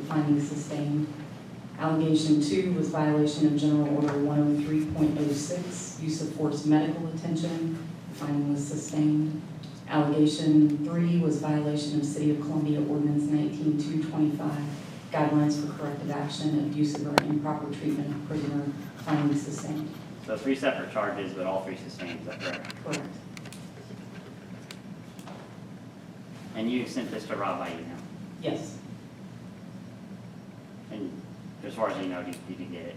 finding sustained. Allegation 2 was violation of General Order 103.06, use of force medical attention. The finding was sustained. Allegation 3 was violation of City of Columbia Ordinance 19225, guidelines for corrective action, abusive or improper treatment of prisoner. Finding sustained. So 3 separate charges, but all 3 sustained, is that correct? Correct. And you sent this to Rob by email? Yes. And as far as you know, did you get it?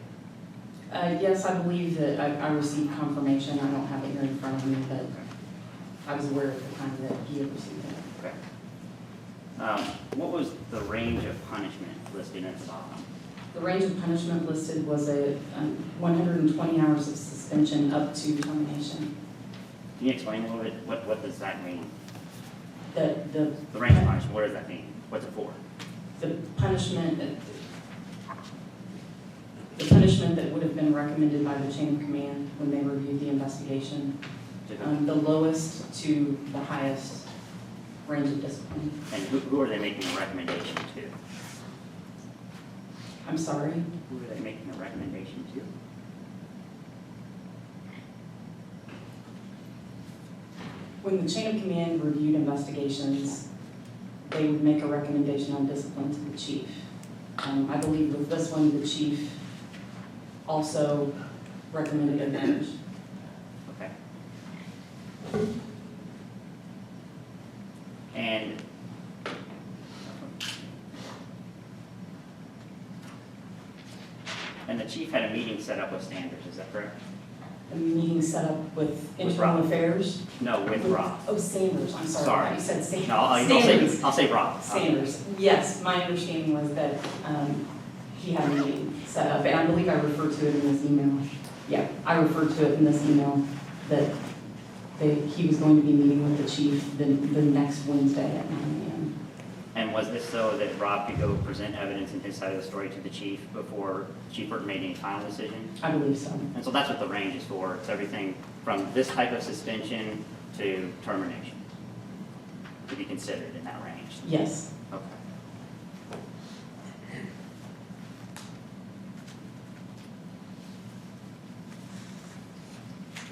Yes, I believe that I received confirmation. I don't have it here in front of me, but I was aware at the time that he had received it. Okay. What was the range of punishment listed at the bottom? The range of punishment listed was a 120 hours of suspension up to termination. Can you explain a little bit, what does that mean? The range of punishment, what does that mean? What's it for? The punishment that would have been recommended by the chain of command when they reviewed the investigation, the lowest to the highest range of discipline. And who are they making a recommendation to? I'm sorry? Who are they making a recommendation to? When the chain of command reviewed investigations, they would make a recommendation on discipline to the chief. I believe with this one, the chief also recommended a bench. Okay. And the chief had a meeting set up with Sanders, is that correct? A meeting set up with With internal Rob. affairs? No, with Rob. Oh, Sanders, I'm sorry. Sorry. You said Sanders. No, I'll say Rob. Sanders, yes, my understanding was that he had a meeting set up, and I believe I referred to it in this email. Yeah, I referred to it in this email that he was going to be meeting with the chief the next Wednesday at 9 a.m. And was this so that Rob could go present evidence in his side of the story to the chief before Chief Burton made any final decision? I believe so. And so that's what the range is for. It's everything from this type of suspension to termination to be considered in that range. Yes. Okay.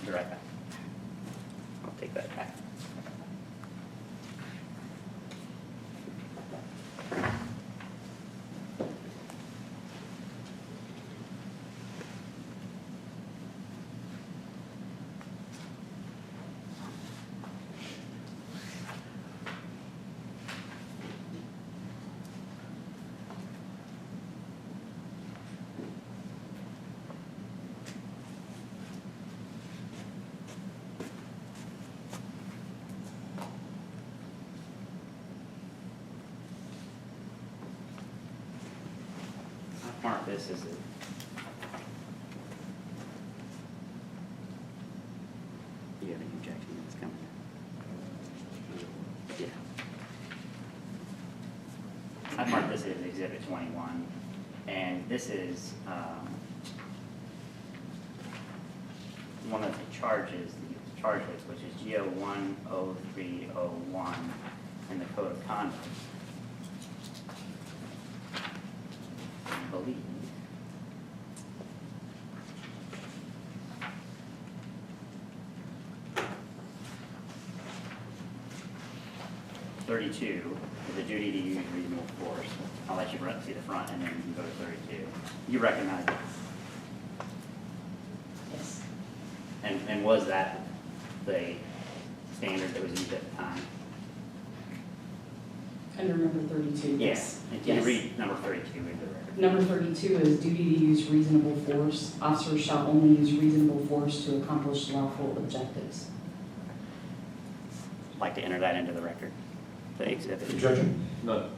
Be right back. I'll take that back. Mark this as a you have any objection that's coming in? Yeah. I've marked this as Exhibit 21, and this is one of the charges that you charge with, which is GO 10301 in the Code of Conduct. I believe. .32 is the duty to use reasonable force. I'll let you see the front and then you can go to 32. You recognize it? Yes. And was that the standard that was used at the time? Under number 32, yes. And can you read number 32 into the record? Number 32 is duty to use reasonable force. Officers shall only use reasonable force to accomplish lawful objectives. I'd like to enter that into the record, the exhibit. Objection? None.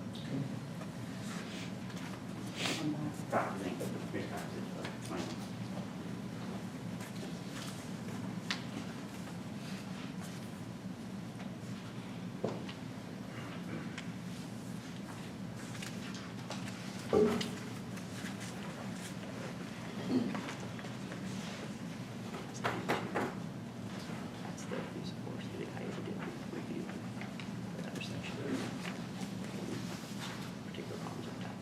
That's the use of force that I did review the other section. Particular problems with that.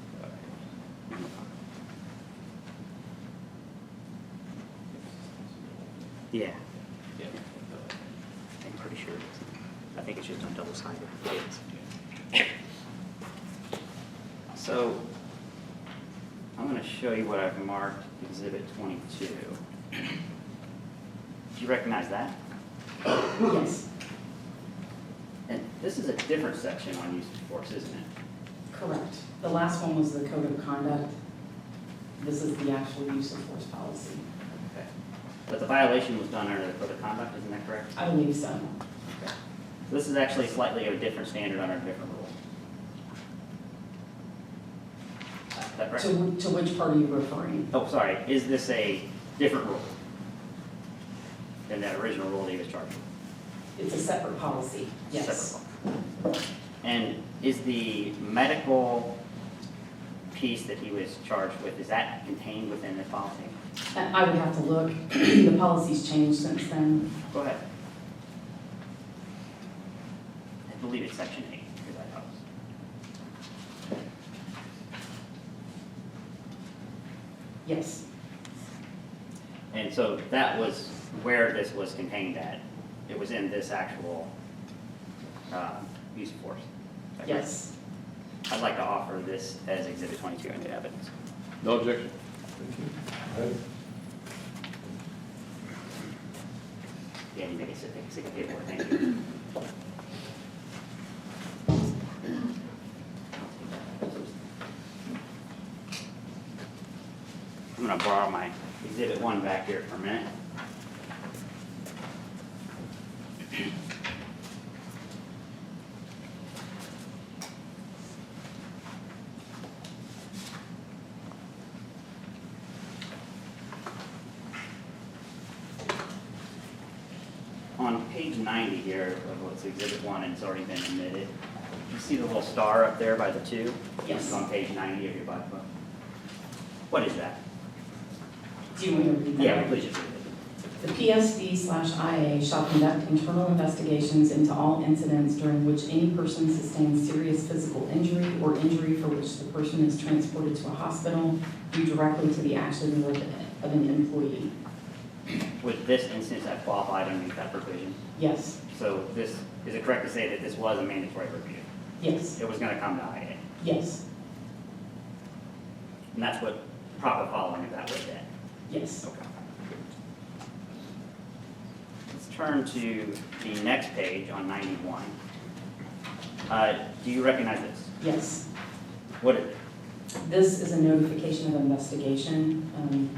Yeah. I'm pretty sure it is. I think it's just on double-sided. So, I'm going to show you what I've marked Exhibit 22. Do you recognize that? Yes, And this is a different section on use of force, isn't it? correct. The last one was the code of conduct. This is the actual use of force policy. Okay. But the violation was done under the code of conduct, isn't that correct? I believe so. Okay. So this is actually slightly of a different standard under a different rule. Is that correct? To which part are you referring? Oh, sorry, is this a different rule than that original rule that he was charged with? It's a separate policy, yes. Separate law. And is the medical piece that he was charged with, is that contained within the policy? I would have to look. The policy's changed since then. Go ahead. I believe it's section 8, because I thought it was. Yes, And so that was where this was contained at. It was in this actual use of force. Is that correct? yes. I'd like to offer this as Exhibit 22 into evidence. No objection. Yeah, you make it sick of paperwork, thank you. I'm gonna borrow my Exhibit 1 back here for a minute. On page 90 here of what's Exhibit 1, and it's already been admitted, you see the little star up there by the 2? Yes. It's on page 90 of your black book. What is that? Do you want me to read that? Yeah, please just read it. The PSD/IA shall conduct internal investigations into all incidents during which any person sustains serious physical injury or injury for which the person is transported to a hospital due directly to the action of an employee. Would this instance have qualified underneath that provision? Yes, So this, is it correct to say that this was a mandatory review? yes, It was gonna come to IA, yes, and that's what proper following of that was then? yes. Okay. Let's turn to the next page on 91. Do you recognize this? Yes. What is it? This is a notification of investigation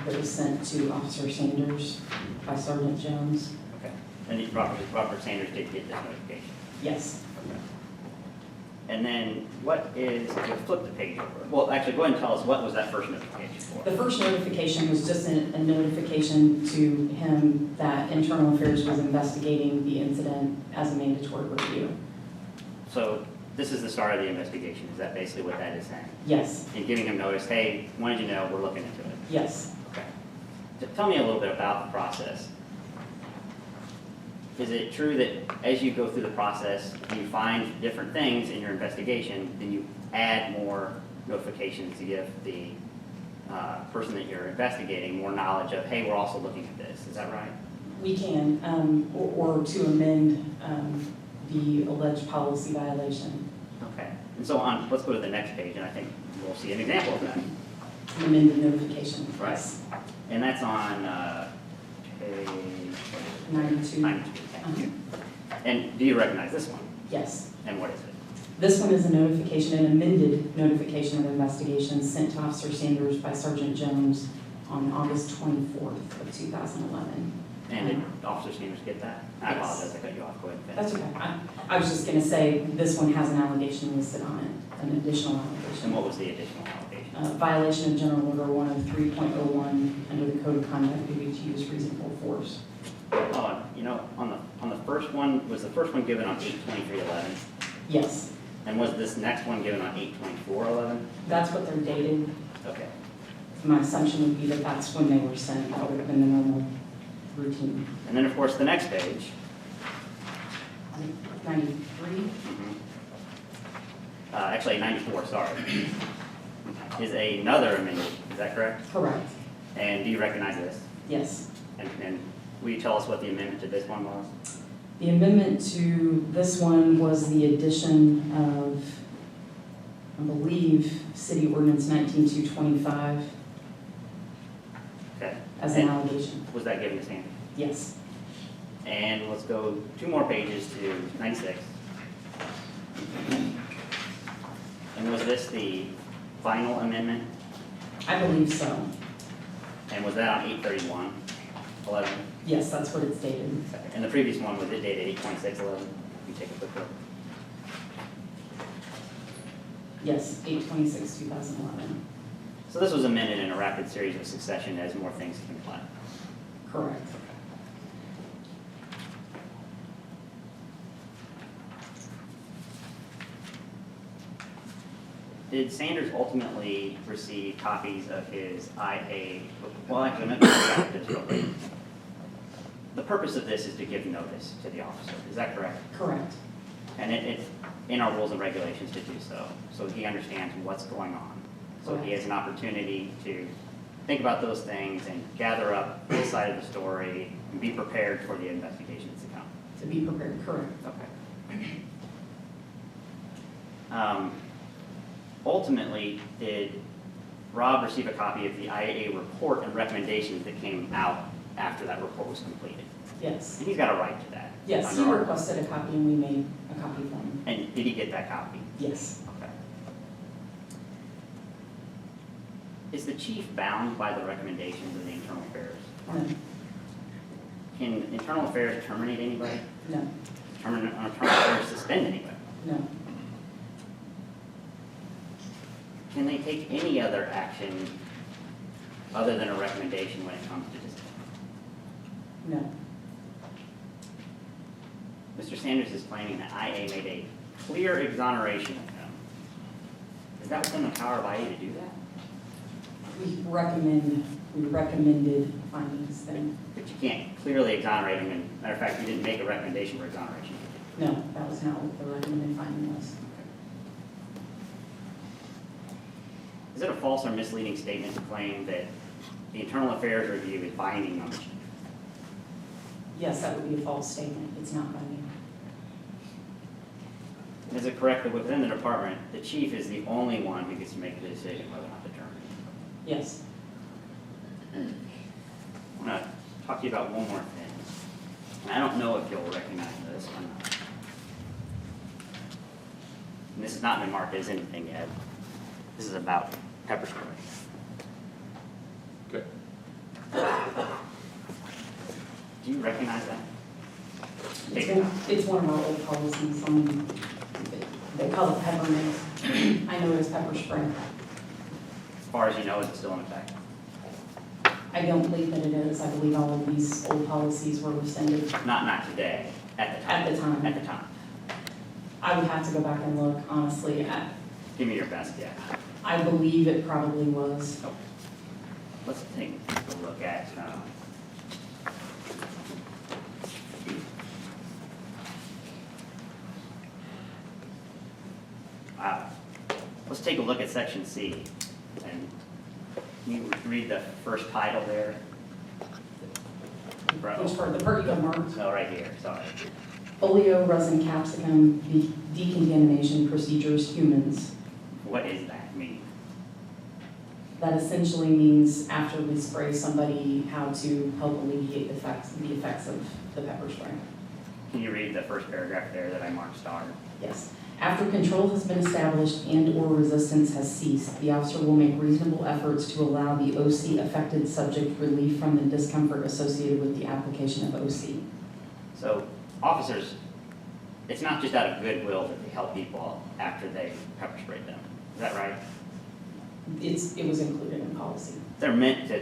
that was sent to Officer Sanders by Sergeant Jones. Okay. And Robert Sanders did get this notification? Yes. Okay. And then what is, you'll flip the page over. Well, actually, go ahead and tell us, what was that first notification for? The first notification was just a notification to him that Internal Affairs was investigating the incident as a mandatory review. So this is the start of the investigation, is that basically what that is saying? Yes, And giving him notice, hey, wanted you to know, we're looking into it. yes. Okay. Tell me a little bit about the process. Is it true that as you go through the process, and you find different things in your investigation, then you add more notifications to give the person that you're investigating more knowledge of, hey, we're also looking at this, is that right? We can, or to amend the alleged policy violation, Okay. And so on, let's go to the next page, and I think we'll see an example of that. amend the notification. Right. Yes. And that's on page 92. 92, thank you. And do you recognize this one? Yes. And what is it? This one is a notification, an amended notification of investigation sent to Officer Sanders by Sergeant Jones on August 24th of 2011. And did Officer Sanders get that? I Yes. apologize, I cut you off, go ahead and finish. That's okay. I was just going to say, this one has an allegation listed on it, an additional And allegation. what was the additional allegation? Violation of General Order 103.01 under the Code of Conduct duty to use reasonable force. Oh, you know, on the first one, was the first one given on 8/23/11? Yes, And was this next one given on 8/24/11? that's what they're dated. Okay. My assumption would be that that's when they were sent. That would have been the normal routine. And then, of course, the next page. 93? Actually, 94, sorry. Is another amendment, is that correct? Correct. And do you recognize this? Yes. And Will you tell us what the amendment to this one was? The amendment to this one was the addition of, I believe, City Ordinance 19225 Okay. as an And allegation. was that given to Sandy? Yes, And let's go 2 more pages to 96. And was this the final amendment? I believe so. And was that on 8/31/11? Yes, that's what it's dated. And the previous one, was it dated 8/26/11? You take a quick look. Yes, 8/26/2011. So this was amended in a rapid series of succession as more things came to light. Correct. Did Sanders ultimately receive copies of his IA? Well, actually, let me go back to this real quick. The purpose of this is to give notice to the officer. Is that correct? Correct. And it's in our rules and regulations to do so, so he understands what's going on. So he has an opportunity to think about those things and gather up his side of the story and be prepared for the investigations to come. To be prepared, correct. Okay. Ultimately, did Rob receive a copy of the IAA report and recommendations that came out after that report was completed? Yes. And he's got a right to that. Yes, he under our- requested a copy and we made a copy for him. And did he get that copy? Yes. Okay. Is the chief bound by the recommendations of the internal affairs? No. Can internal affairs terminate anybody? No. Internal affairs suspend anybody? No. Can they take any other action other than a recommendation when it comes to discipline? No. Mr. Sanders is claiming that IA made a clear exoneration of him. Is that within the power of IA to do that? We recommended findings then. But you can't clearly exonerate him, and matter of fact, you didn't make a recommendation for exoneration. No, that was not what the recommended finding was. Is it a false or misleading statement to claim that the internal affairs review is binding on the chief? Yes, that would be a false statement. It's not binding. Is it correct that within the department, the chief is the only one who gets to make the decision whether or not to terminate? Yes. I want to talk to you about one more thing. And I don't know if you'll recognize this or not. And this has not been marked as anything yet. This is about pepper spray. Okay. Do you recognize that? It's one of our old policies on, they call it pepper mix. I know it as pepper spray. As far as you know, is it still in effect? I don't believe that it is. I believe all of these old policies were rescinded Not today, at the time. at the time. At the time. I would have to go back and look, honestly. Give me your best guess. I believe it probably was. So, let's take a look at, let's take a look at section C. And you read the first title there. Which part, the part you got marked? No, right here, sorry. Oleo resin capsicum decontamination procedures humans. What does that mean? That essentially means after we spray somebody, how to help alleviate the effects of the pepper spray. Can you read the first paragraph there that I marked star? Yes. After control has been established and/or resistance has ceased, the officer will make reasonable efforts to allow the OC affected subject relief from the discomfort associated with the application of OC. So officers, it's not just out of goodwill that they help people after they pepper sprayed them. Is that right? It was included in policy. They're meant to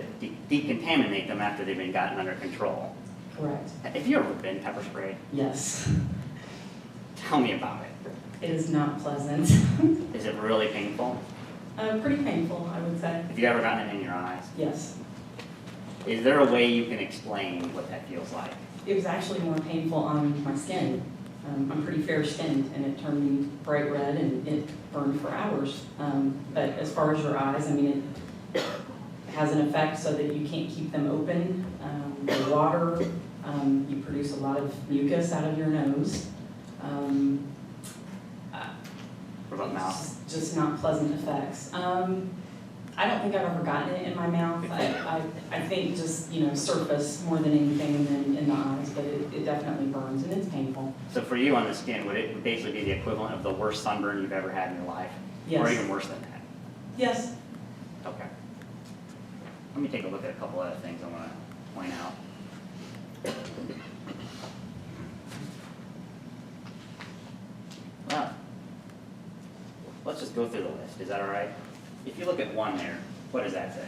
decontaminate them after they've been gotten under control. Correct. Have you ever been pepper sprayed? Yes. Tell me about it. It is not pleasant. Is it really painful? Pretty painful, I would say. Have you ever gotten it in your eyes? Yes. Is there a way you can explain what that feels like? It was actually more painful on my skin. I'm pretty fair-skinned, and it turned me bright red, and it burned for hours. But as far as your eyes, I mean, it has an effect so that you can't keep them open. The water You produce a lot of mucus out of your nose. What about mouth? Just not pleasant effects. I don't think I've ever gotten it in my mouth. I think just, surface more than anything, and then in the eyes, but it definitely burns and it's painful. So for you on the skin, would it basically be the equivalent of the worst sunburn you've ever had in your life? Yes. Or even worse than that? Yes. Okay. Let me take a look at a couple other things I want to point out. Well, let's just go through the list. Is that all right? If you look at one there, what does that say?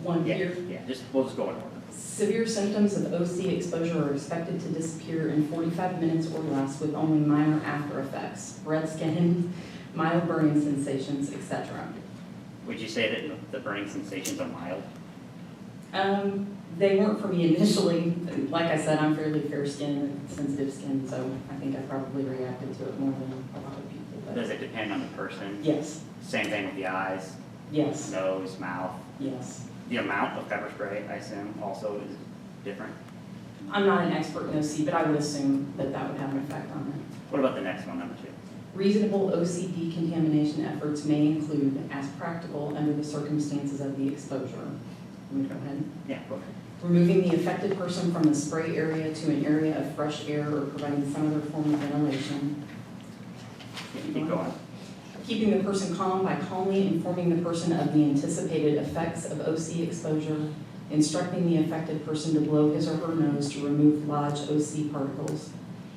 One here. Yeah, we'll just go in order. Severe symptoms of OC exposure are expected to disappear in 45 minutes or less with only minor after effects, red skin, mild burning sensations, etc. Would you say that the burning sensations are mild? They weren't for me initially. Like I said, I'm fairly fair skin and sensitive skin, so I think I probably reacted to it more than a lot of people. But Does it depend on the person? yes, Same thing with the eyes, yes, nose, mouth. yes. The amount of pepper spray, I assume, also is different. I'm not an expert in OC, but I would assume that that would have an effect on it. What about the next one, number 2? Reasonable OC decontamination efforts may include, as practical under the circumstances of the exposure. Let me go ahead. Yeah, go ahead. Removing the affected person from the spray area to an area of fresh air or providing some other form of ventilation. Keep going. Keeping the person calm by calmly informing the person of the anticipated effects of OC exposure. Instructing the affected person to blow his or her nose to remove lodged OC particles.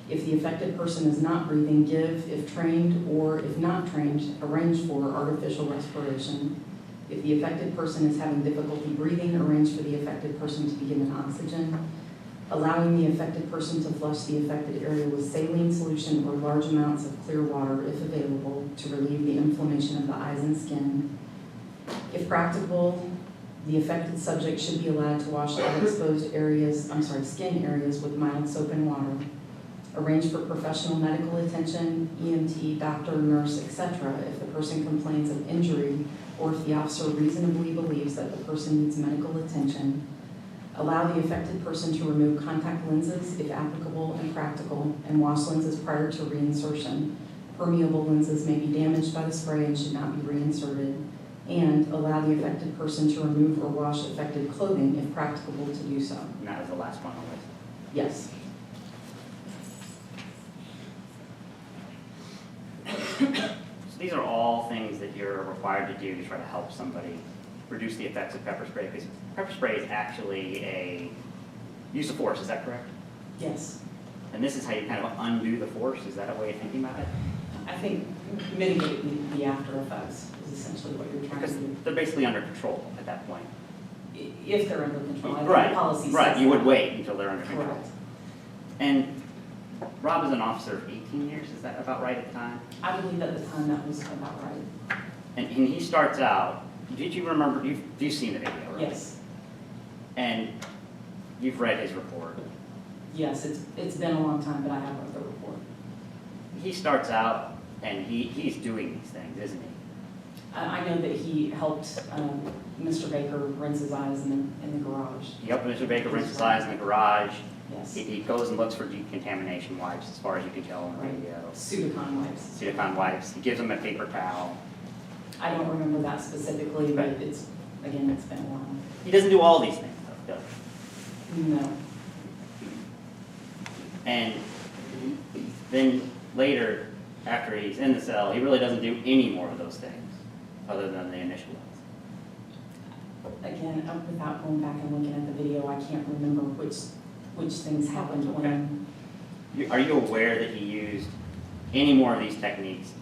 If the affected person is not breathing, give, if trained, or if not trained, arrange for artificial respiration. If the affected person is having difficulty breathing, arrange for the affected person to be given oxygen. Allowing the affected person to flush the affected area with saline solution or large amounts of clear water, if available, to relieve the inflammation of the eyes and skin. If practicable, the affected subject should be allowed to wash all exposed skin areas with mild soap and water. Arrange for professional medical attention, EMT, doctor, nurse, etc. if the person complains of injury or if the officer reasonably believes that the person needs medical attention. Allow the affected person to remove contact lenses if applicable and practical, and wash lenses prior to reinsertion. Permeable lenses may be damaged by the spray and should not be reinserted. And allow the affected person to remove or wash affected clothing if practicable to do so. And that was the last one on the list. Yes. So these are all things that you're required to do to try to help somebody reduce the effects of pepper spray, because pepper spray is actually a use of force, is that correct? Yes. And this is how you kind of undo the force, is that a way of thinking about it? I think mitigate the after effects is essentially what you're trying to Because do. they're basically under control at that point. If they're under control. I think Right, the policy says right, you would that. wait until they're under control. Correct. And Rob is an officer of 18 years, is that about right at the time? I believe at the time that was about right. And he starts out, did you remember, you've seen the video, right? Yes. And you've read his report. Yes, it's been a long time, but I have read the report. He starts out and he's doing these things, isn't he? I know that he helped Mr. Baker rinse his eyes in the garage. Yep, Mr. Baker rinses his eyes in the garage. Yes. He goes and looks for decontamination wipes, as far as you can tell on the video. Pseudocon wipes. Silicone wipes. He gives him a paper towel. I don't remember that specifically, but Right. it's been a while. He doesn't do all these things, though, does he? No. And then later, after he's in the cell, he really doesn't do any more of those things, other than the initial ones. Again, without going back and looking at the video, I can't remember which things happened Okay. when. Are you aware that he used any more of these techniques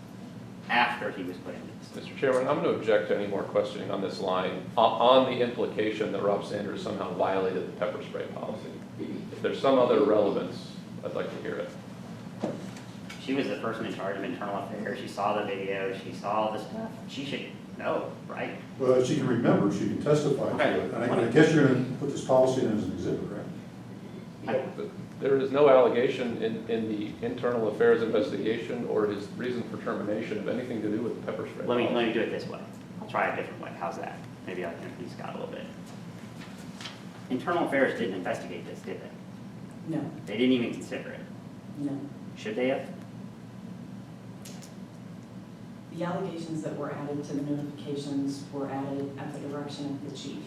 after he was put into this? Mr. Chairman, I'm going to object to any more questioning on this line on the implication that Rob Sanders somehow violated the pepper spray policy. If there's some other relevance, I'd like to hear it. She was the person in charge of internal affairs. She saw the video. She saw all this stuff. She should know, right? Well, she can remember, she can testify to Okay. it. And I guess you're going to put this policy in as an exhibit, right? But there is no allegation in the internal affairs investigation or his reason for termination of anything to do with the pepper spray Let policy. me do it this way. I'll try a different way. How's that? Maybe I can confuse Scott a little bit. Internal Affairs didn't investigate this, did they? No, They didn't even consider it. no. Should they have? The allegations that were added to the notifications were added at the direction of the chief.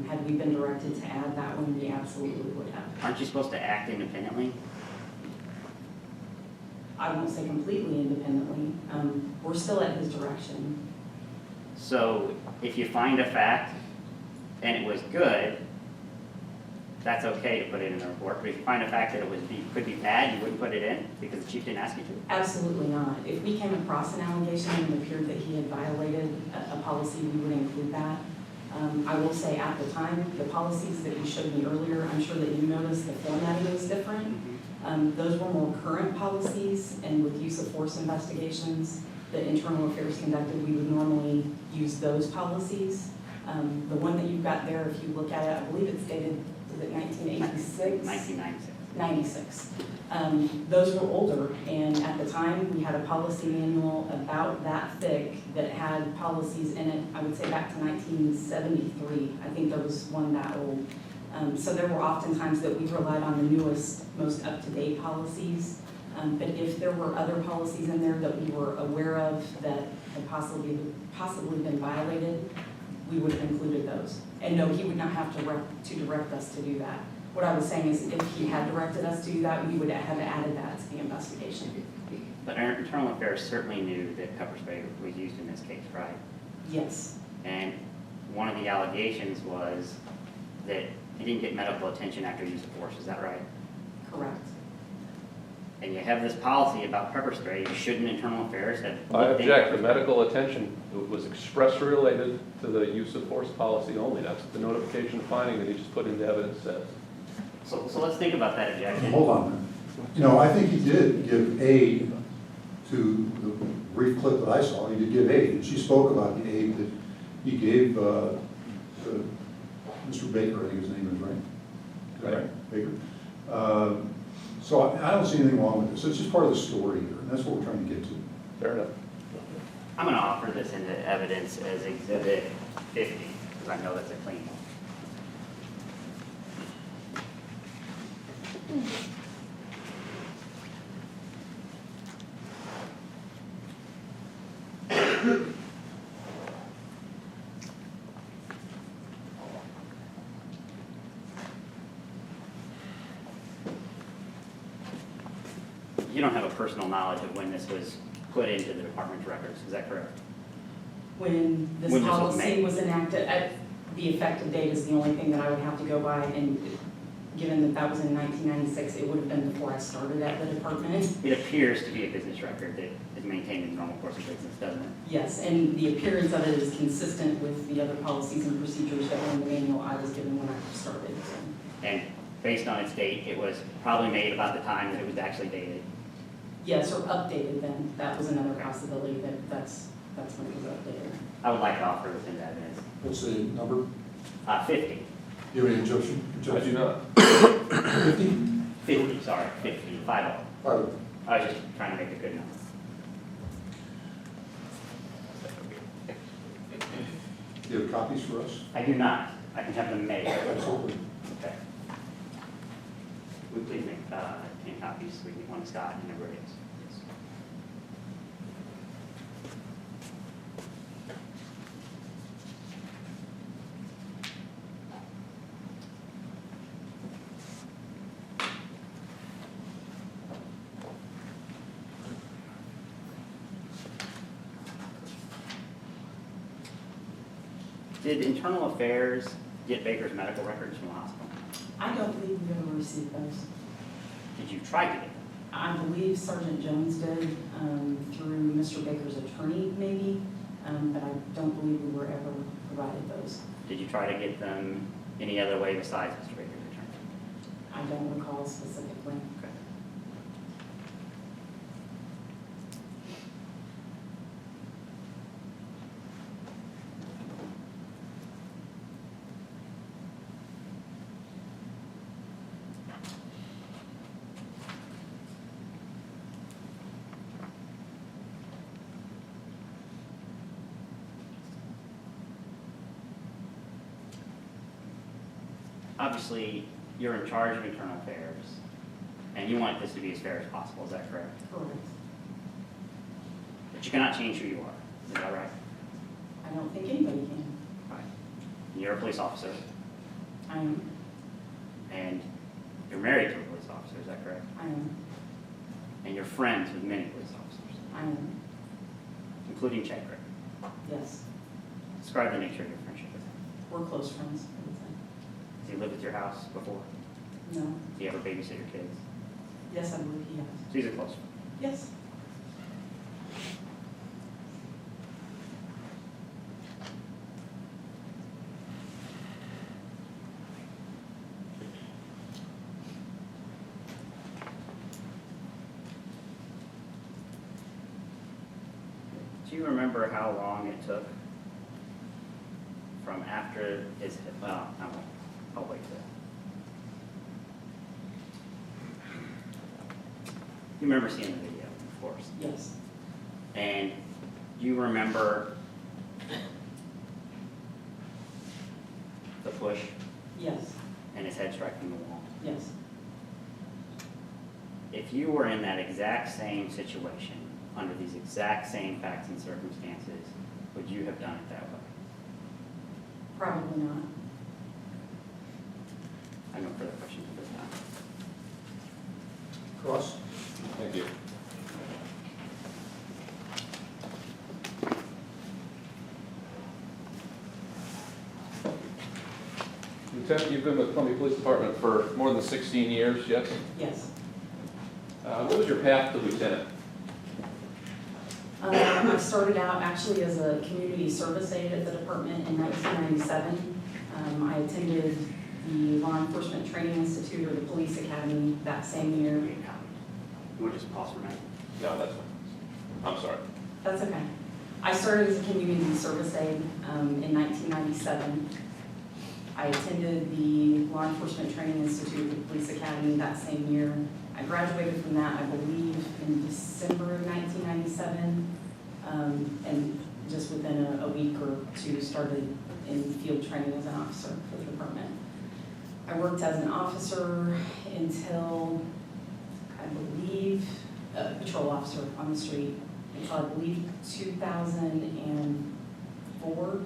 Had we been directed to add that one, we absolutely would have. Aren't you supposed to act independently? I won't say completely independently. We're still at his direction. So if you find a fact and it was good, that's okay to put it in the report. But if you find a fact that could be bad, you wouldn't put it in because the chief didn't ask you to? Absolutely not. If we came across an allegation and it appeared that he had violated a policy, we would include that. I will say at the time, the policies that you showed me earlier, I'm sure that you noticed the formatting was different. Those were more current policies, and with use of force investigations that Internal Affairs conducted, we would normally use those policies. The one that you've got there, if you look at it, I believe it's dated, is it 1986? 1996. 96. Those were older, and at the time, we had a policy manual about that thick that had policies in it, I would say back to 1973. I think there was one that old. So there were often times that we relied on the newest, most up-to-date policies. But if there were other policies in there that we were aware of that had possibly been violated, we would have included those. And no, he would not have to direct us to do that. What I was saying is if he had directed us to do that, we would have added that to the investigation. But our Internal Affairs certainly knew that pepper spray was used in this case, right? Yes, And one of the allegations was that he didn't get medical attention after use of force, is that right? correct. And you have this policy about pepper spray, shouldn't Internal Affairs have I looked into object, the it? medical attention was expressly related to the use of force policy only. That's what the notification finding that he just put into evidence says. So let's think about that objection. Hold on a minute. You know, I think he did give aid to the brief clip that I saw. He did give aid, and she spoke about the aid that he gave Mr. Baker, I think his name is, right? Right. Baker. So I don't see anything wrong with this. It's just part of the story here, and that's what we're trying to get to. Fair enough. I'm going to offer this into evidence as Exhibit 50, because I know that's a clean one. You don't have a personal knowledge of when this was put into the department's records, is that correct? When this When this was policy made. was enacted, the effective date is the only thing that I would have to go by, and given that that was in 1996, it would have been before I started at the department. It appears to be a business record that is maintained in the normal course of business, doesn't it? Yes, and the appearance of it is consistent with the other policies and procedures that were in the manual I was given when I started. So, And based on its date, it was probably made about the time that it was actually dated. yes, or updated then. That was another possibility that's when it was updated. I would like to offer this into evidence. What's the number? 50. Do you have any objection? I do not. 50? 50, sorry, 50, 50. I was just trying to make a good number. Do you have copies for us? I do not. I can have them made. Absolutely. Okay. We please make 10 copies. We need one Scott and everybody else. Yes. Did Internal Affairs get Baker's medical records from the hospital? I don't believe we've ever received those. Did you try to get them? I believe Sergeant Jones did through Mr. Baker's attorney, maybe, but I don't believe we were ever provided those. Did you try to get them any other way besides Mr. Baker's attorney? I don't recall specifically. Okay. obviously, you're in charge of internal affairs, and you want this to be as fair as possible, is that correct? Correct. But you cannot change who you are, is that right? I don't think anybody can. Right. You're a police officer, I am. and you're married to a police officer, is that correct? I am. And you're friends with many police officers, I am. including Chad Craig. Yes. Describe the nature of your friendship with him. We're close friends, I would say. Has he lived at your house before? No. Did he ever babysit your kids? Yes, I believe he has. So he's a close friend. Yes. Do you remember how long it took from after his, well, I'll wait till. You remember seeing the video, of course. Yes. And you remember the push Yes. and his head striking the wall. Yes. If you were in that exact same situation, under these exact same facts and circumstances, would you have done it that way? Probably not. I have no further questions at this time. Cross? Thank you. Lieutenant, you've been with the Columbia Police Department for more than 16 years, yes? Yes. What was your path to lieutenant? I started out actually as a community service aide at the department in 1997. I attended the Law Enforcement Training Institute or the Police Academy that same year. You want to just pause for a minute? No, that's fine. I'm sorry. That's okay. I started as a community service aide in 1997. I attended the Law Enforcement Training Institute at the Police Academy that same year. I graduated from that, I believe, in December of 1997, and just within a week or two started in field training as an officer for the department. I worked as an officer until, I believe, a patrol officer on the street, until I believe 2004.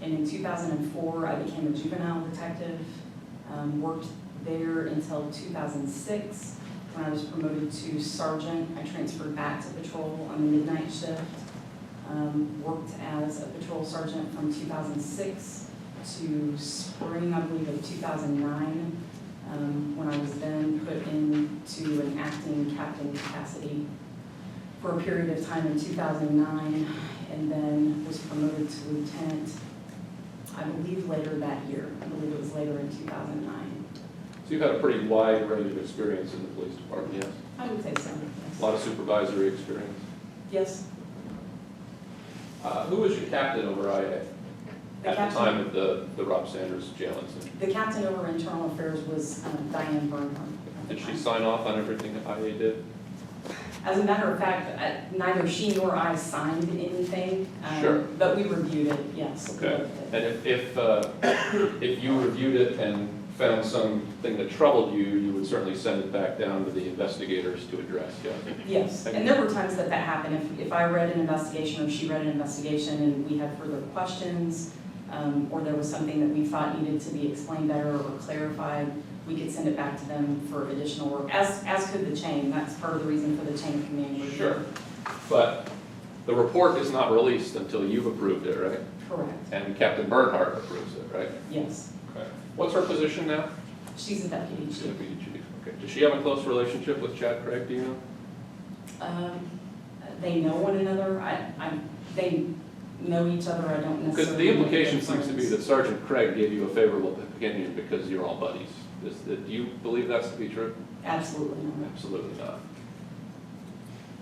And in 2004, I became a juvenile detective, worked there until 2006. When I was promoted to sergeant, I transferred back to patrol on the midnight shift. Worked as a patrol sergeant from 2006 to spring, I believe, of 2009, when I was then put into an acting captain capacity for a period of time in 2009, and then was promoted to lieutenant, I believe, later that year. I believe it was later in 2009. So you've had a pretty wide range of experience in the police department, yes? I would say so, A yes. lot of supervisory experience. Yes. Who was your captain over IA The at captain- the time of the Rob Sanders jail incident? The captain over internal affairs was Diane Bernhardt. at the Did she time. sign off on everything that IA did? As a matter of fact, neither she nor I signed anything. Sure. But we reviewed it, yes. we Okay. looked at And it. if you reviewed it and found something that troubled you, you would certainly send it back down to the investigators to address, yeah? Yes, and there were times that happened. If I read an investigation or she read an investigation and we had further questions, or there was something that we thought needed to be explained better or clarified, we could send it back to them for additional work, as could the chain. That's part of the reason for the chain of command review. Sure. But the report is not released until you've approved it, right? Correct, And Captain Bernhardt approves it, right? yes. Okay. What's her position now? She's a deputy chief. Deputy chief. Okay. Does she have a close relationship with Chad Craig, do you know? They know one another. They know each other. I don't necessarily. Because the know implication their seems to be friends. that Sergeant Craig gave you a favorable opinion because you're all buddies. Do you believe that's to be true? Absolutely not. Absolutely not.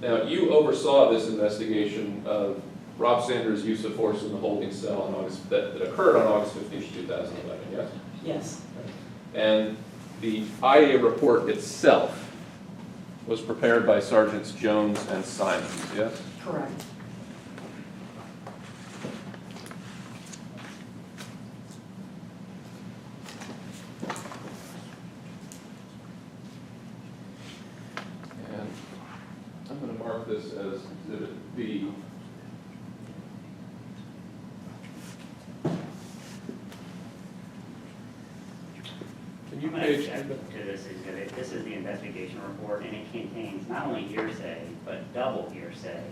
Now, you oversaw this investigation of Rob Sanders' use of force in the holding cell on that occurred on August 15, 2011, yes? Yes, And the IA report itself was prepared by Sergeants Jones and Simons, yes? correct. this as Exhibit B. Can you I'm gonna page? object to this exhibit. This is the investigation report, and it contains not only hearsay, but double hearsay.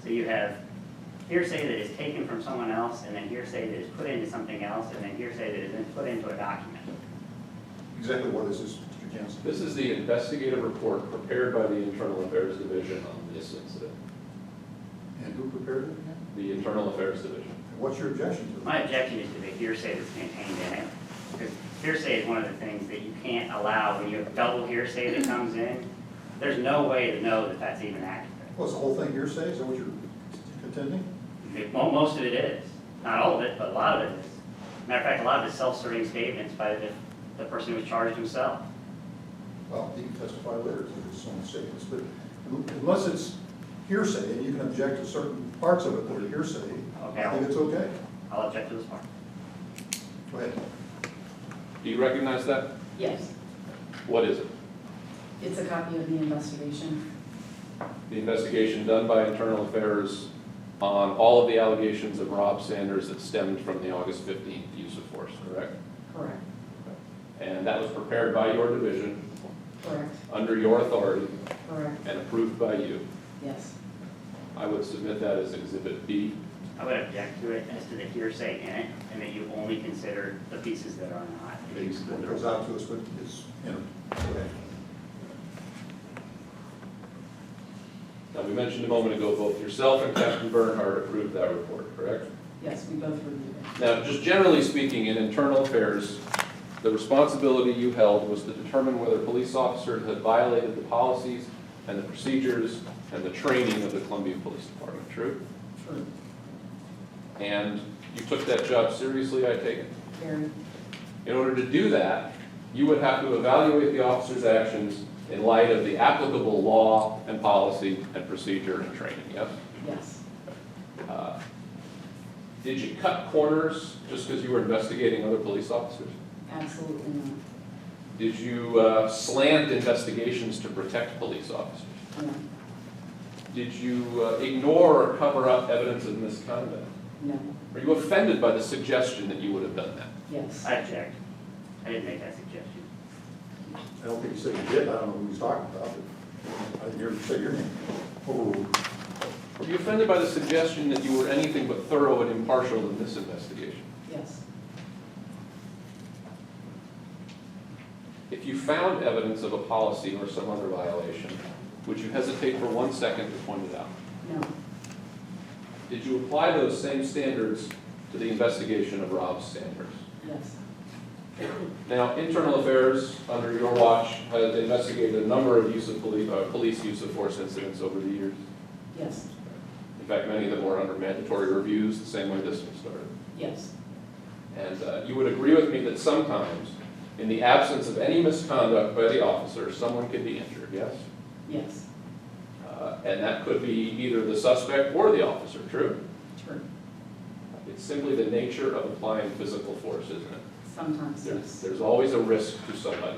So you have hearsay that is taken from someone else, and then hearsay that is put into something else, and then hearsay that is then put into a document. Exactly what is this, Mr. Jansen? This is the investigative report prepared by the Internal Affairs Division on this incident. And who prepared it again? The Internal Affairs Division. And what's your objection to it? My objection is to the hearsay that's contained in it. Because hearsay is one of the things that you can't allow when you have double hearsay that comes in. There's no way to know that that's even accurate. Well, is the whole thing hearsay? Is that what you're contending? Most of it is. Not all of it, but a lot of it is. Matter of fact, a lot of it is self-serving statements by the person who was charged himself. Well, he can testify later to his own statements, but unless it's hearsay, and you can object to certain parts of it that are hearsay, Okay, I think it's okay. I'll object to this part. Go ahead. Do you recognize that? Yes, What is it? it's a copy of the investigation. The investigation done by Internal Affairs on all of the allegations of Rob Sanders that stemmed from the August 15th use of force, correct? Correct, And that was prepared by your division, correct, under your authority, correct, and approved by you. yes. I would submit that as Exhibit B. I would object to it as to the hearsay in it, and that you only consider the pieces that are not. It goes out to us, but it's, you know, go ahead. Now, we mentioned a moment ago, both yourself and Captain Bernhardt approved that report, correct? Yes, we both reviewed it. Now, just generally speaking, in internal affairs, the responsibility you held was to determine whether police officers had violated the policies and the procedures and the training of the Columbia Police Department, true? True, And you took that job seriously, I take it? very, In order to do that, you would have to evaluate the officer's actions in light of the applicable law and policy and procedure and training, yes? yes, Did you cut corners just because you were investigating other police officers? absolutely not, Did you slant investigations to protect police officers? no, Did you ignore or cover up evidence of misconduct? no, Are you offended by the suggestion that you would have done that? yes. I object. I didn't make that suggestion. I don't think you said you did, I don't know who he's talking about, but I didn't hear you say your name. Overruled. Are you offended by the suggestion that you were anything but thorough and impartial in this investigation? Yes, If you found evidence of a policy or some other violation, would you hesitate for 1 second to point it out? no, Did you apply those same standards to the investigation of Rob Sanders? yes, Now, Internal Affairs, under your watch, has investigated a number of police use of force incidents over the years. yes, In fact, many of them were under mandatory reviews, the same way this one started. yes, And you would agree with me that sometimes, in the absence of any misconduct by the officer, someone could be injured, yes? yes, And that could be either the suspect or the officer, true? true, It's simply the nature of applying physical force, isn't it? sometimes, yes, There's always a risk to somebody.